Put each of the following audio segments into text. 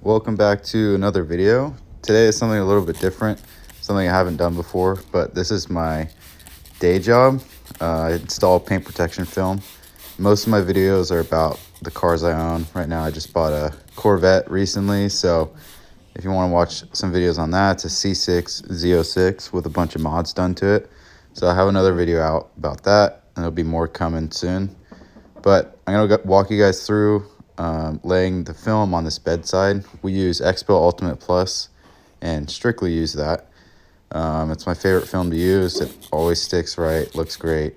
Welcome back to another video. Today is something a little bit different, something I haven't done before, but this is my day job. I install paint protection film. Most of my videos are about the cars I own. Right now I just bought a Corvette recently, so if you want to watch some videos on that, it's a C6 Z06 with a bunch of mods done to it. So I have another video out about that, and there'll be more coming soon. But I'm going to walk you guys through laying the film on this bedside. We use XPEL Ultimate Plus and strictly use that. It's my favorite film to use. It always sticks right, looks great,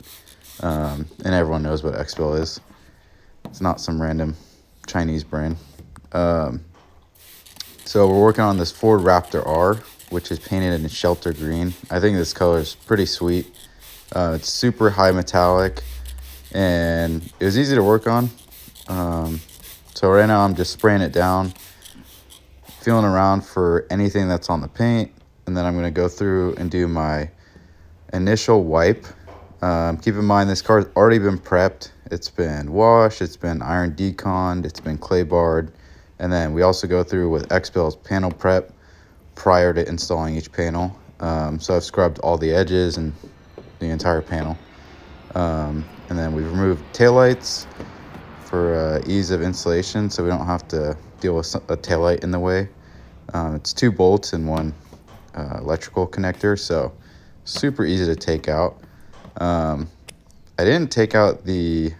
and everyone knows what XPEL is. It's not some random Chinese brand. So we're working on this Ford Raptor R, which is painted in shelter green. I think this color is pretty sweet. It's super high metallic, and it was easy to work on. So right now I'm just spraying it down, feeling around for anything that's on the paint, and then I'm going to go through and do my initial wipe. Keep in mind this car's already been prepped. It's been washed, it's been iron deconned, it's been clay barred, and then we also go through with XPEL's panel prep prior to installing each panel. So I've scrubbed all the edges and the entire panel. And then we've removed taillights for ease of installation, so we don't have to deal with a taillight in the way. It's 2 bolts and 1 electrical connector, so super easy to take out. I didn't take out the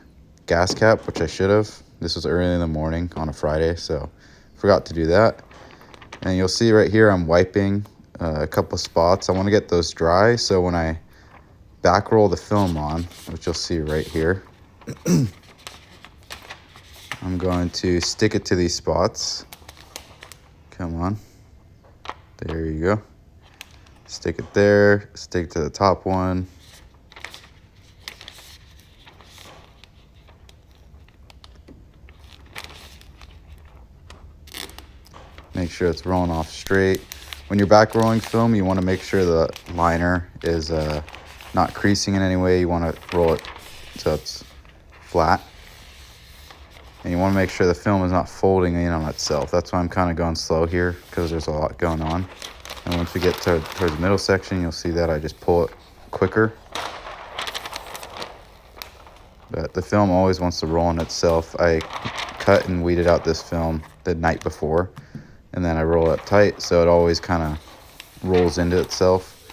gas cap, which I should have. This was early in the morning on a Friday, so forgot to do that. And you'll see right here I'm wiping a couple spots. I want to get those dry, so when I back roll the film on, which you'll see right here, I'm going to stick it to these spots. Come on. There you go. Stick it there. Stick it to the top one. Make sure it's rolling off straight. When you're back rolling film, you want to make sure the liner is not creasing in any way. You want to roll it so it's flat. And you want to make sure the film is not folding in on itself. That's why I'm kind of going slow here, because there's a lot going on. And once we get towards the middle section, you'll see that I just pull it quicker. But the film always wants to roll on itself. I cut and weeded out this film the night before, and then I roll it tight, so it always kind of rolls into itself.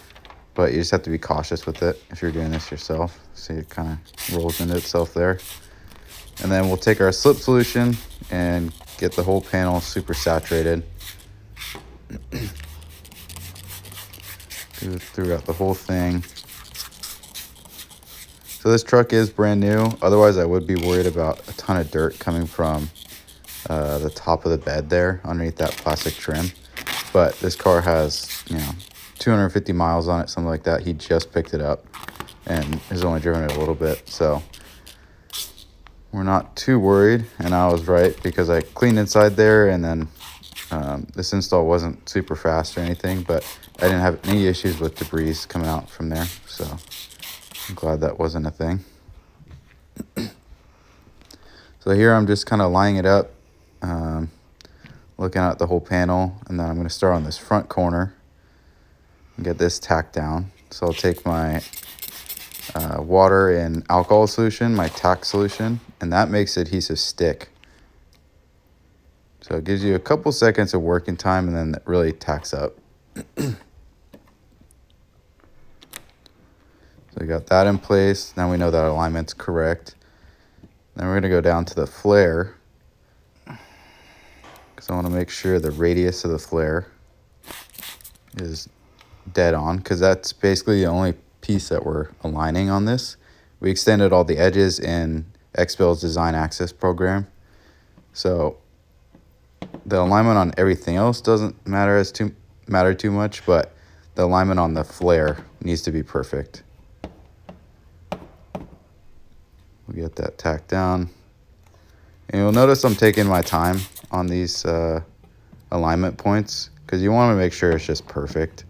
But you just have to be cautious with it if you're doing this yourself. See, it kind of rolls into itself there. And then we'll take our slip solution and get the whole panel super saturated. Go throughout the whole thing. So this truck is brand new. Otherwise, I would be worried about a ton of dirt coming from the top of the bed there underneath that plastic trim. But this car has, 250 miles on it, something like that. He just picked it up and has only driven it a little bit. So we're not too worried, and I was right, because I cleaned inside there, and then this install wasn't super fast or anything, but I didn't have any issues with debris coming out from there, so I'm glad that wasn't a thing. So here I'm just kind of lining it up, looking at the whole panel, and then I'm going to start on this front corner and get this tacked down. So I'll take my water and alcohol solution, my tack solution, and that makes adhesive stick. So it gives you a couple seconds of working time, and then it really tacks up. So we got that in place. Now we know that alignment's correct. Then we're going to go down to the flare, because I want to make sure the radius of the flare is dead on, because that's basically the only piece that we're aligning on this. We extended all the edges in XPEL's Design Access program, so the alignment on everything else doesn't matter too much, but the alignment on the flare needs to be perfect. We'll get that tacked down, and you'll notice I'm taking my time on these alignment points, because you want to make sure it's just perfect.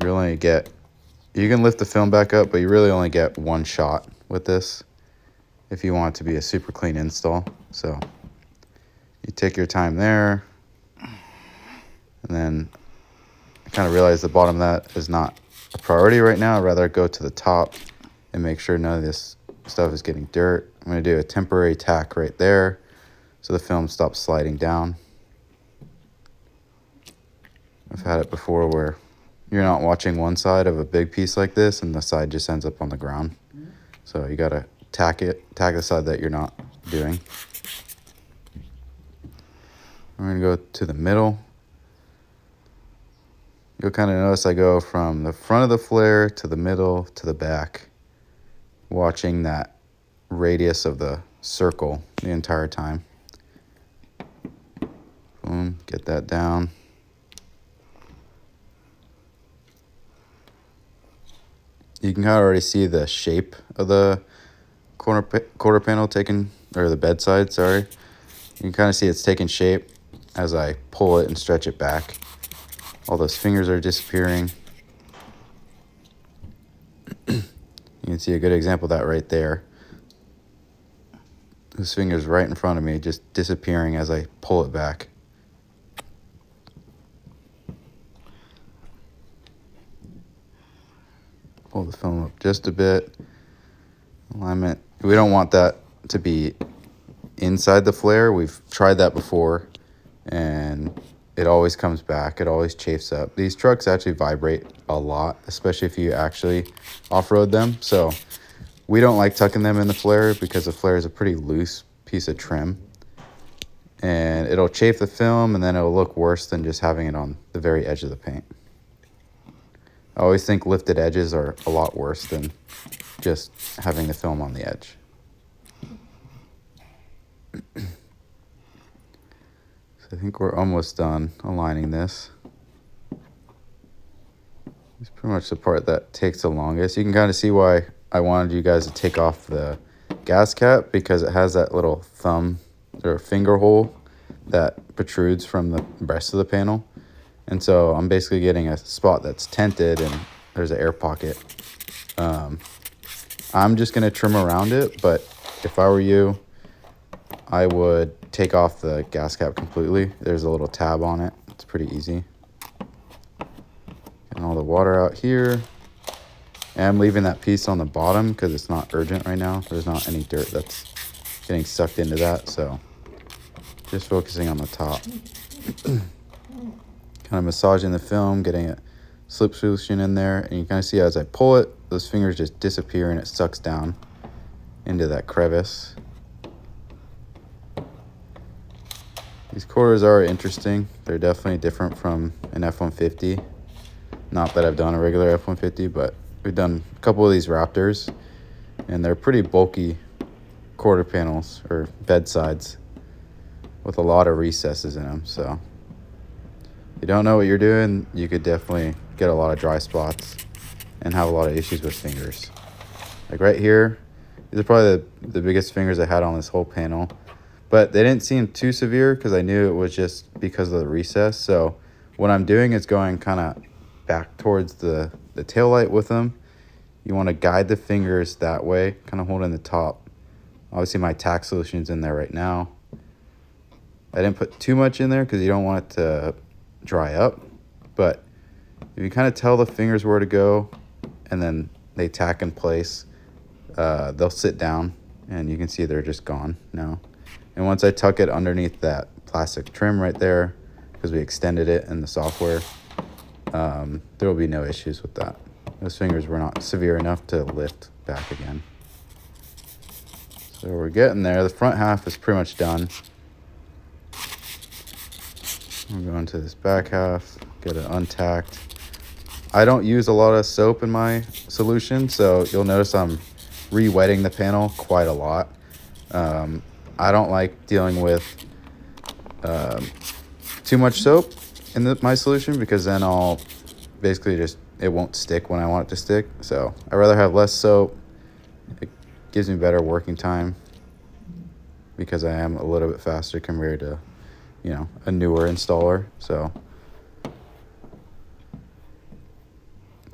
You can lift the film back up, but you really only get one shot with this if you want it to be a super clean install. So You take your time there. And then I kind of realize the bottom of that is not a priority right now. I'd rather go to the top and make sure none of this stuff is getting dirt. I'm going to do a temporary tack right there so the film stops sliding down. I've had it before where you're not watching one side of a big piece like this and the side just ends up on the ground. So you got to tack the side that you're not doing. I'm going to go to the middle. You'll kind of notice I go from the front of the flare to the middle to the back, watching that radius of the circle the entire time. Boom, get that down. You can kind of already see the shape of the quarter panel taken, or the bedside, sorry. You can kind of see it's taking shape as I pull it and stretch it back. All those fingers are disappearing. You can see a good example of that right there. Those fingers right in front of me just disappearing as I pull it back. Pull the film up just a bit. Alignment. We don't want that to be inside the flare. We've tried that before and it always comes back. It always chafes up. These trucks actually vibrate a lot, especially if you actually off-road them. So we don't like tucking them in the flare because the flare is a pretty loose piece of trim. And it'll chafe the film and then it'll look worse than just having it on the very edge of the paint. I always think lifted edges are a lot worse than just having the film on the edge. So I think we're almost done aligning this. It's pretty much the part that takes the longest. You can kind of see why I wanted you guys to take off the gas cap, because it has that little thumb or finger hole that protrudes from the rest of the panel. And so I'm basically getting a spot that's tented and there's an air pocket. I'm just going to trim around it, but if I were you, I would take off the gas cap completely. There's a little tab on it. It's pretty easy. Getting all the water out here. And I'm leaving that piece on the bottom because it's not urgent right now. There's not any dirt that's getting sucked into that, so just focusing on the top. Kind of massaging the film, getting a slip solution in there, and you kind of see as I pull it, those fingers just disappear and it sucks down into that crevice. These quarters are interesting. They're definitely different from an F-150. Not that I've done a regular F-150, but we've done a couple of these Raptors, and they're pretty bulky quarter panels or bedsides with a lot of recesses in them. So if you don't know what you're doing, you could definitely get a lot of dry spots and have a lot of issues with fingers. Like right here, these are probably the biggest fingers I had on this whole panel. But they didn't seem too severe because I knew it was just because of the recess. So what I'm doing is going kind of back towards the tail light with them. You want to guide the fingers that way, kind of holding the top. Obviously my tack solution's in there right now. I didn't put too much in there because you don't want it to dry up. But if you kind of tell the fingers where to go and then they tack in place, they'll sit down and you can see they're just gone now. And once I tuck it underneath that plastic trim right there, because we extended it in the software, there will be no issues with that. Those fingers were not severe enough to lift back again. So we're getting there. The front half is pretty much done. I'm going to this back half, get it untacked. I don't use a lot of soap in my solution, so you'll notice I'm re-wetting the panel quite a lot. I don't like dealing with too much soap in my solution because then I'll basically it won't stick when I want it to stick. So I'd rather have less soap. It gives me better working time because I am a little bit faster compared to, a newer installer. So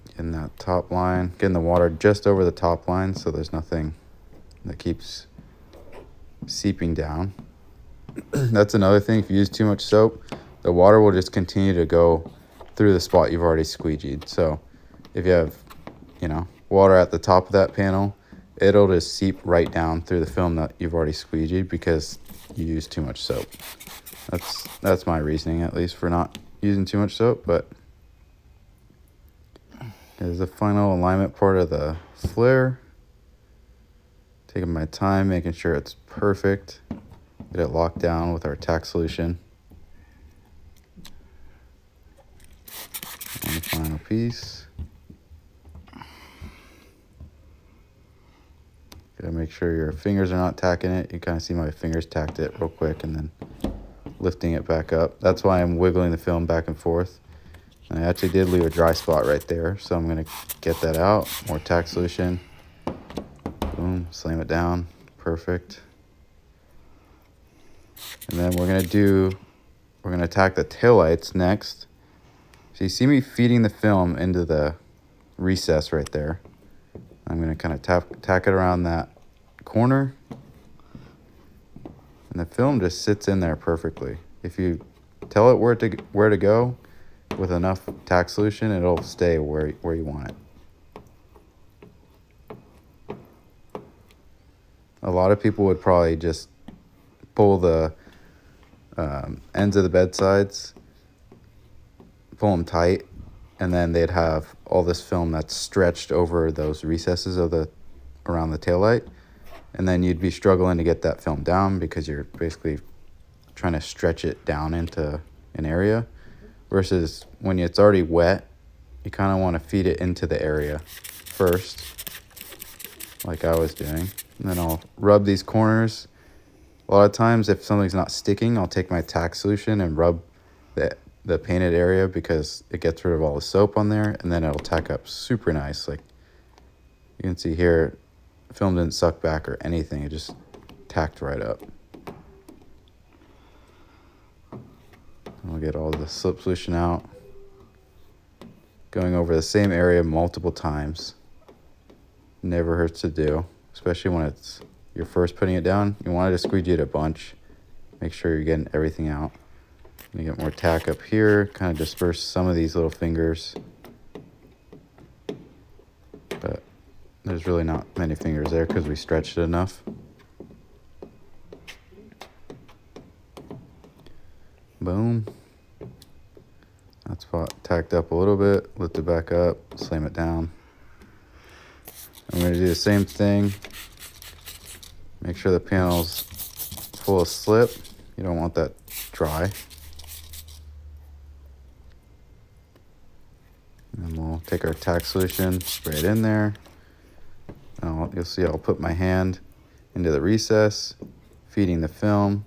getting that top line, getting the water just over the top line so there's nothing that keeps seeping down. That's another thing. If you use too much soap, the water will just continue to go through the spot you've already squeegeed. So if you have, water at the top of that panel, it'll just seep right down through the film that you've already squeegeed because you use too much soap. That's my reasoning, at least, for not using too much soap. But here's the final alignment part of the flare. Taking my time, making sure it's perfect. Get it locked down with our tack solution. On the final piece. Gotta make sure your fingers are not tacking it. You kind of see my fingers tacked it real quick and then lifting it back up. That's why I'm wiggling the film back and forth. And I actually did leave a dry spot right there, so I'm gonna get that out. More tack solution. Boom, slam it down. Perfect. And then we're gonna tack the taillights next. So you see me feeding the film into the recess right there. I'm gonna kind of tack it around that corner. And the film just sits in there perfectly. If you tell it where to go with enough tack solution, it'll stay where you want it. A lot of people would probably just pull the ends of the bedsides, pull them tight, and then they'd have all this film that's stretched over those recesses around the taillight, and then you'd be struggling to get that film down because you're basically trying to stretch it down into an area. Versus when it's already wet, you kind of want to feed it into the area first, like I was doing. And then I'll rub these corners. A lot of times if something's not sticking, I'll take my tack solution and rub the painted area because it gets rid of all the soap on there, and then it'll tack up super nice. Like you can see here, the film didn't suck back or anything. It just tacked right up. I'll get all the slip solution out. Going over the same area multiple times. Never hurts to do, especially when you're first putting it down. You want to squeegee it a bunch. Make sure you're getting everything out. You get more tack up here, kind of disperse some of these little fingers. But there's really not many fingers there because we stretched it enough. Boom. That spot tacked up a little bit, lift it back up, slam it down. I'm going to do the same thing. Make sure the panel's full of slip. You don't want that dry. And we'll take our tack solution, spray it in there. You'll see I'll put my hand into the recess, feeding the film,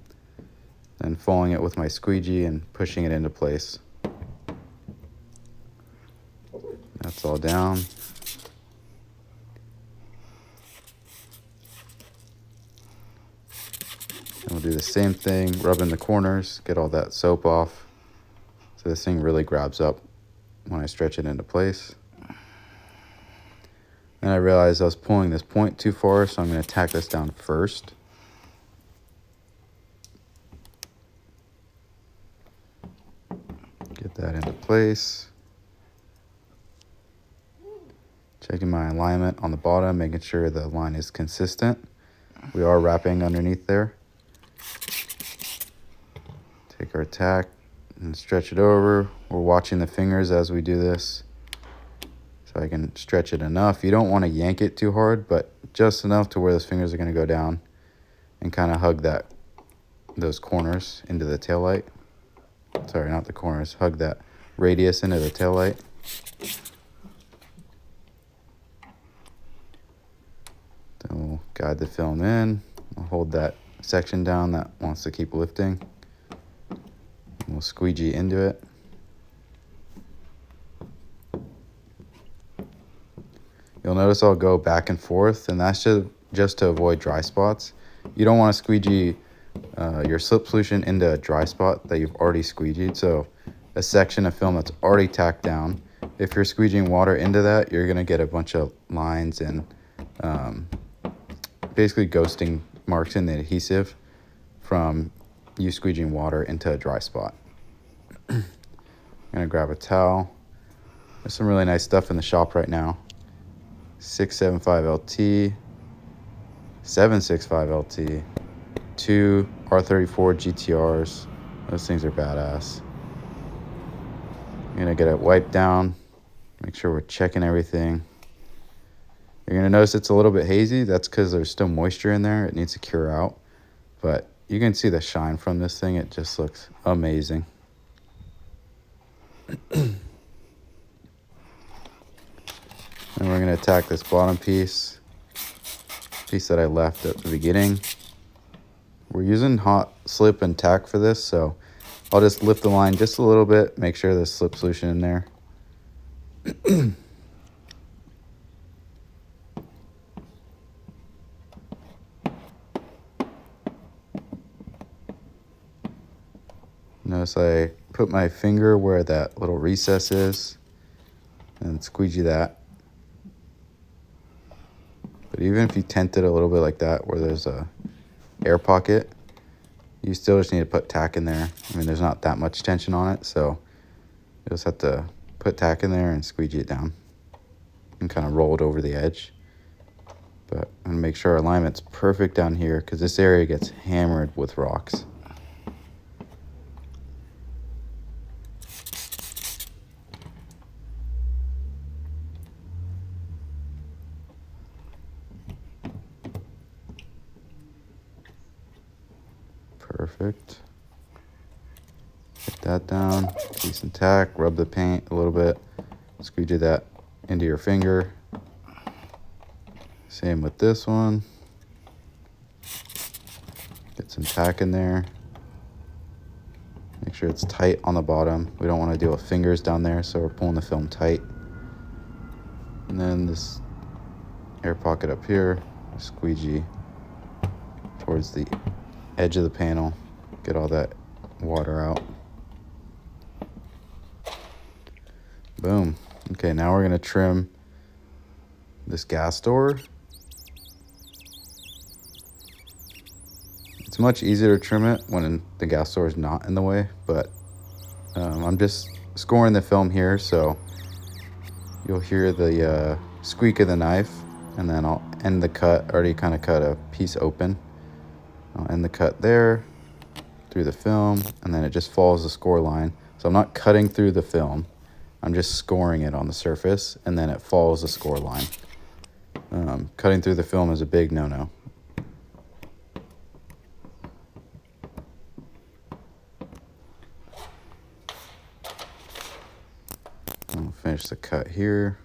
then following it with my squeegee and pushing it into place. That's all down. And we'll do the same thing, rub in the corners, get all that soap off. So this thing really grabs up when I stretch it into place. Then I realized I was pulling this point too far, so I'm going to tack this down first. Get that into place. Checking my alignment on the bottom, making sure the line is consistent. We are wrapping underneath there. Take our tack and stretch it over. We're watching the fingers as we do this, so I can stretch it enough. You don't want to yank it too hard, but just enough to where those fingers are going to go down and kind of hug those corners into the taillight. Sorry, not the corners. Hug that radius into the taillight. Then we'll guide the film in. We'll hold that section down that wants to keep lifting. We'll squeegee into it. You'll notice I'll go back and forth, and that's just to avoid dry spots. You don't want to squeegee your slip solution into a dry spot that you've already squeegeed. So a section of film that's already tacked down, if you're squeegeeing water into that, you're going to get a bunch of lines and basically ghosting marks in the adhesive from use squeegeeing water into a dry spot. I'm gonna grab a towel. There's some really nice stuff in the shop right now. 675 LT, 765 LT, 2 R34 GTRs. Those things are badass. I'm gonna get it wiped down, make sure we're checking everything. You're gonna notice it's a little bit hazy. That's because there's still moisture in there. It needs to cure out. But you can see the shine from this thing. It just looks amazing. And we're gonna attack this bottom piece that I left at the beginning. We're using hot slip and tack for this, so I'll just lift the line just a little bit, make sure there's slip solution in there. Notice I put my finger where that little recess is and squeegee that. But even if you tent it a little bit like that, where there's a air pocket, you still just need to put tack in there. I mean, there's not that much tension on it, so you just have to put tack in there and squeegee it down and kind of roll it over the edge. But I'm gonna make sure our alignment's perfect down here because this area gets hammered with rocks. Perfect. Get that down, decent tack, rub the paint a little bit, squeegee that into your finger. Same with this one. Get some tack in there. Make sure it's tight on the bottom. We don't want to deal with fingers down there, so we're pulling the film tight. And then this air pocket up here, squeegee towards the edge of the panel, get all that water out. Boom. Okay, now we're gonna trim this gas door. It's much easier to trim it when the gas door is not in the way, but I'm just scoring the film here, so you'll hear the squeak of the knife, and then I'll end the cut. I already kind of cut a piece open. I'll end the cut there through the film, and then it just follows the score line. So I'm not cutting through the film. I'm just scoring it on the surface, and then it follows the score line. Cutting through the film is a big no-no. I'll finish the cut here.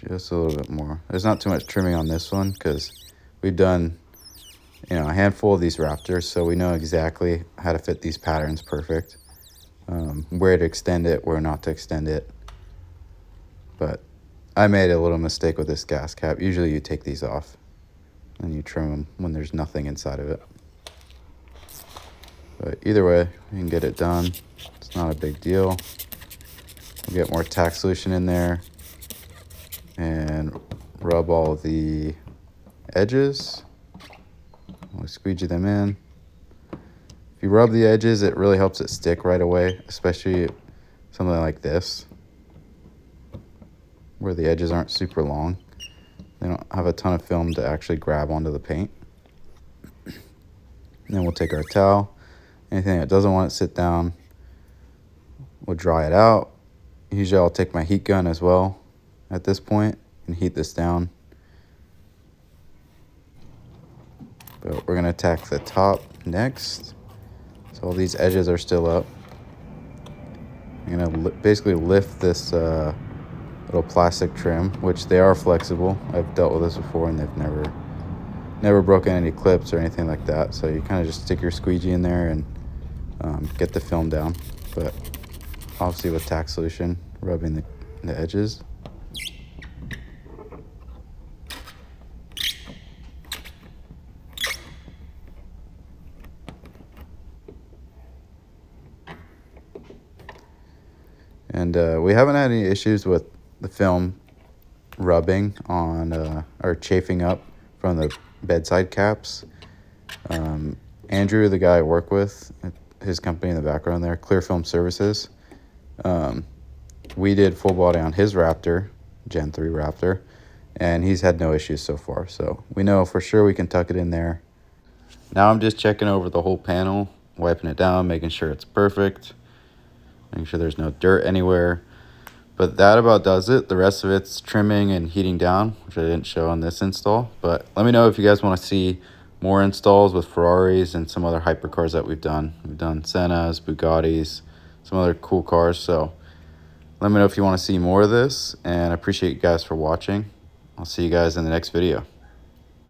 Just a little bit more. There's not too much trimming on this one because we've done a handful of these Raptors, so we know exactly how to fit these patterns perfect. Where to extend it, where not to extend it. But I made a little mistake with this gas cap. Usually you take these off and you trim them when there's nothing inside of it. But either way, you can get it done. It's not a big deal. We'll get more tack solution in there and rub all the edges. We'll squeegee them in. If you rub the edges, it really helps it stick right away, especially something like this, where the edges aren't super long. They don't have a ton of film to actually grab onto the paint. And then we'll take our towel. Anything that doesn't want to sit down, we'll dry it out. Usually I'll take my heat gun as well at this point and heat this down. But we're gonna attack the top next. So all these edges are still up. I'm gonna basically lift this little plastic trim, which they are flexible. I've dealt with this before and they've never broken any clips or anything like that. So you kind of just stick your squeegee in there and get the film down. But obviously with tack solution, rubbing the edges. And we haven't had any issues with the film rubbing on or chafing up from the bedside caps. And Andrew, the guy I work with, his company in the background there, Clear Film Services, we did full body on his Raptor, Gen 3 Raptor, and he's had no issues so far. So we know for sure we can tuck it in there. Now I'm just checking over the whole panel, wiping it down, making sure it's perfect, making sure there's no dirt anywhere. But that about does it. The rest of it's trimming and heating down, which I didn't show on this install. But let me know if you guys want to see more installs with Ferraris and some other hypercars that we've done. We've done Sennas, Bugattis, some other cool cars. So let me know if you want to see more of this. And I appreciate you guys for watching. I'll see you guys in the next video.